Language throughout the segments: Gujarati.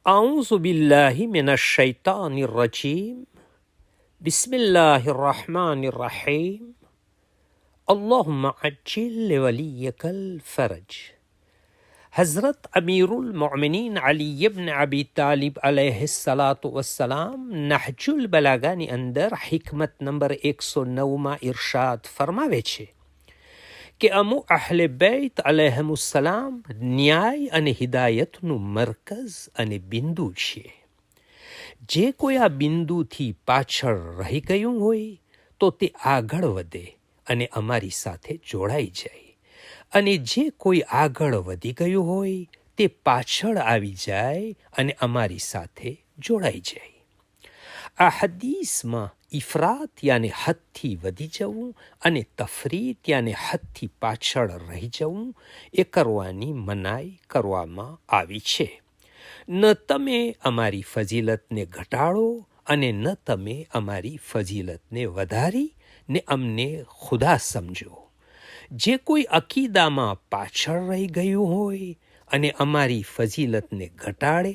أعوذ بالله من الشيطان الرجيم بسم الله الرحمن الرحيم اللهم عجل لوليك الفرج. हज़रत अमीरुल मोमिनीन अली इब्न अबी तालिब अलैहिस्सलातु वस्सलाम नहजुल બલાગાની અંદર હિકમત નંબર 109માં ઇરશાદ ફરમાવે છે કે અમુ અહલે બૈત અલૈહિમુસ્સલામ ન્યાય અને હિદાયતનું મરકઝ અને બિંદુ છે. જે કોઈ આ બિંદુથી પાછળ રહી ગયું હોય તો તે આગળ વધે અને અમારી સાથે જોડાઈ જાય, અને જે કોઈ આગળ વધી ગયું હોય તે પાછળ આવી જાય અને અમારી સાથે જોડાઈ જાય. આ હદીસમાં ઇફરાત યાને હદથી વધી જવું અને તફરીત યાને હદથી પાછળ રહી જવું એ કરવાની મનાઈ કરવામાં આવી છે. ન તમે અમારી ફજીલતને ઘટાડો અને ન તમે અમારી ફજીલતને વધારી ને અમને ખુદા સમજો. જે કોઈ અકીદામાં પાછળ રહી ગયું હોય અને અમારી ફજીલતને ઘટાડે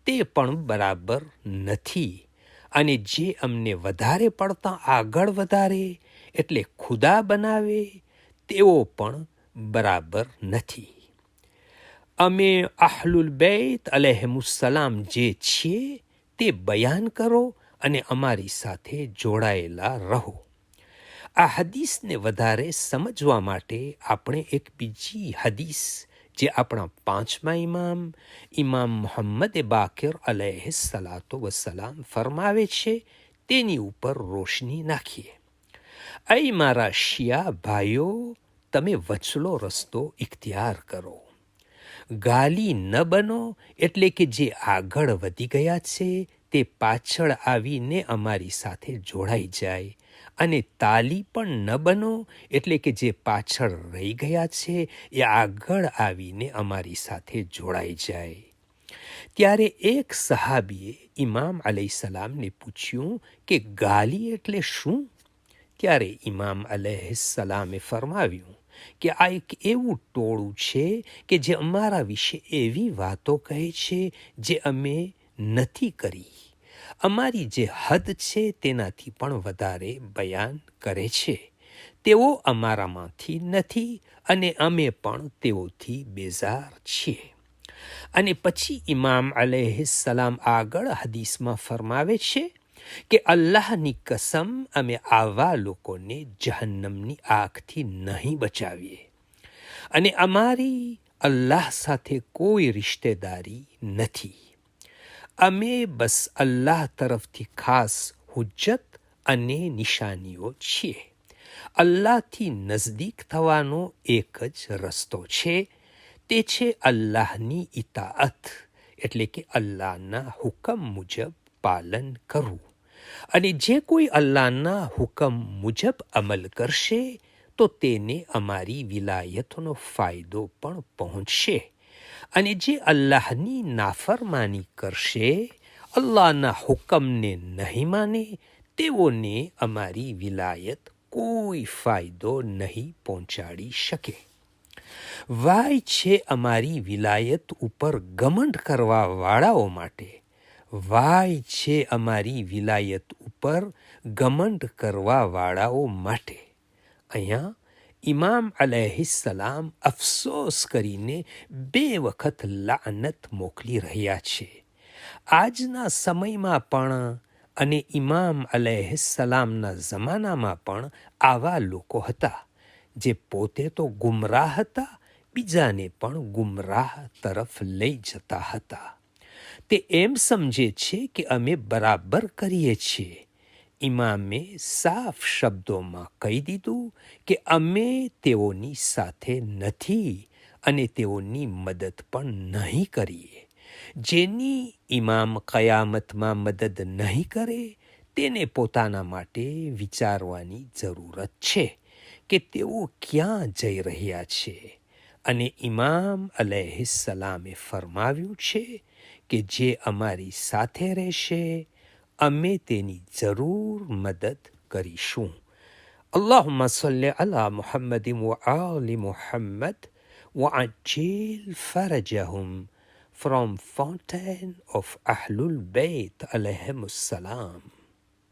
તે પણ બરાબર નથી, અને જે અમને વધારે પડતા આગળ વધારે એટલે ખુદા બનાવે તેઓ પણ બરાબર નથી. અમે અહલુલ બૈત અલૈહિમુસ્સલામ જે છીએ તે બયાન કરો અને અમારી સાથે જોડાયેલા રહો. આ હદીસને વધારે સમજવા માટે આપણે એક બીજી હદીસ જે આપણા પાંચમા ઇમામ મુહમ્મદ બાકિર અલૈહિસ્સલાતુ વસ્સલામ ફરમાવે છે તેની ઉપર રોશની નાખીએ. ऐ મારા શિયા ભાઈઓ, તમે વચલો રસ્તો ઇખ્તિયાર કરો. ગાલી ન બનો એટલે કે જે આગળ વધી ગયા છે તે પાછળ આવીને અમારી સાથે જોડાઈ જાય, અને તાલી પણ ન બનો એટલે કે જે પાછળ રહી ગયા છે એ આગળ આવીને અમારી સાથે જોડાઈ જાય. ત્યારે એક સહાબીએ ઇમામ અલૈહિસ્સલામને પૂછ્યું કે ગાલી એટલે શું? ત્યારે ઇમામ અલૈહિસ્સલામે ફરમાવ્યું કે આ એક એવું ટોળું છે કે જે અમારા વિશે એવી વાતો કહે છે જે અમે નથી કરી. અમારી જે હદ છે તેનાથી પણ વધારે બયાન કરે છે. તેઓ અમારામાંથી નથી અને અમે પણ તેઓથી બેઝાર છીએ. અને પછી ઇમામ અલૈહિસ્સલામ આગળ હદીસમાં ફરમાવે છે કે અલ્લાહની કસમ, અમે આવા લોકોને જહન્નમની આગથી નહીં બચાવીએ, અને અમારી અલ્લાહ સાથે કોઈ રિશ્તેદારી નથી. અમે બસ અલ્લાહ તરફથી ખાસ હુજ્જત અને નિશાનીઓ છીએ. અલ્લાહથી નજદીક થવાનો એક જ રસ્તો છે, તે છે અલ્લાહની ઇતાઅત, એટલે કે અલ્લાહના હુકમ મુજબ પાલન કરવું. અને જે કોઈ અલ્લાહના હુકમ મુજબ અમલ કરશે તો તેને અમારી વિલાયતનો ફાયદો પણ પહોંચશે, અને જે અલ્લાહની નાફરમાની કરશે, અલ્લાહના હુકમને નહીં માને, તેઓને અમારી વિલાયત કોઈ ફાયદો નહીં પહોંચાડી શકે. વાય છે અમારી વિલાયત ઉપર ગમંડ કરવાવાળાઓ માટે, વાય છે અમારી વિલાયત ઉપર ગમંડ કરવાવાળાઓ માટે. અહીંયા ઇમામ અલૈહિસ્સલામ અફસોસ કરીને 2 વખત લાનત મોકલી રહ્યા છે. આજના સમયમાં પણ અને ઇમામ અલૈહિસ્સલામના જમાનામાં પણ આવા લોકો હતા જે પોતે તો ગુમરાહ હતા, બીજાને પણ ગુમરાહ તરફ લઈ જતા હતા. તે એમ સમજે છે કે અમે બરાબર કરીએ છીએ. ઇમામે સાફ શબ્દોમાં કહી દીધું કે અમે તેઓની સાથે નથી અને તેઓની મદદ પણ નહીં કરીએ. જેની ઇમામ કયામતમાં મદદ નહીં કરે તેને પોતાના માટે વિચારવાની જરૂરત છે કે તેઓ ક્યાં જઈ રહ્યા છે. અને ઇમામ અલૈહિસ્સલામે ફરમાવ્યું છે કે જે અમારી સાથે રહેશે અમે તેની જરૂર મદદ કરીશું. اللهم صل على محمد وآل محمد وعجل فرجهم from fountain of Ahlul Bayt alayhimus salam.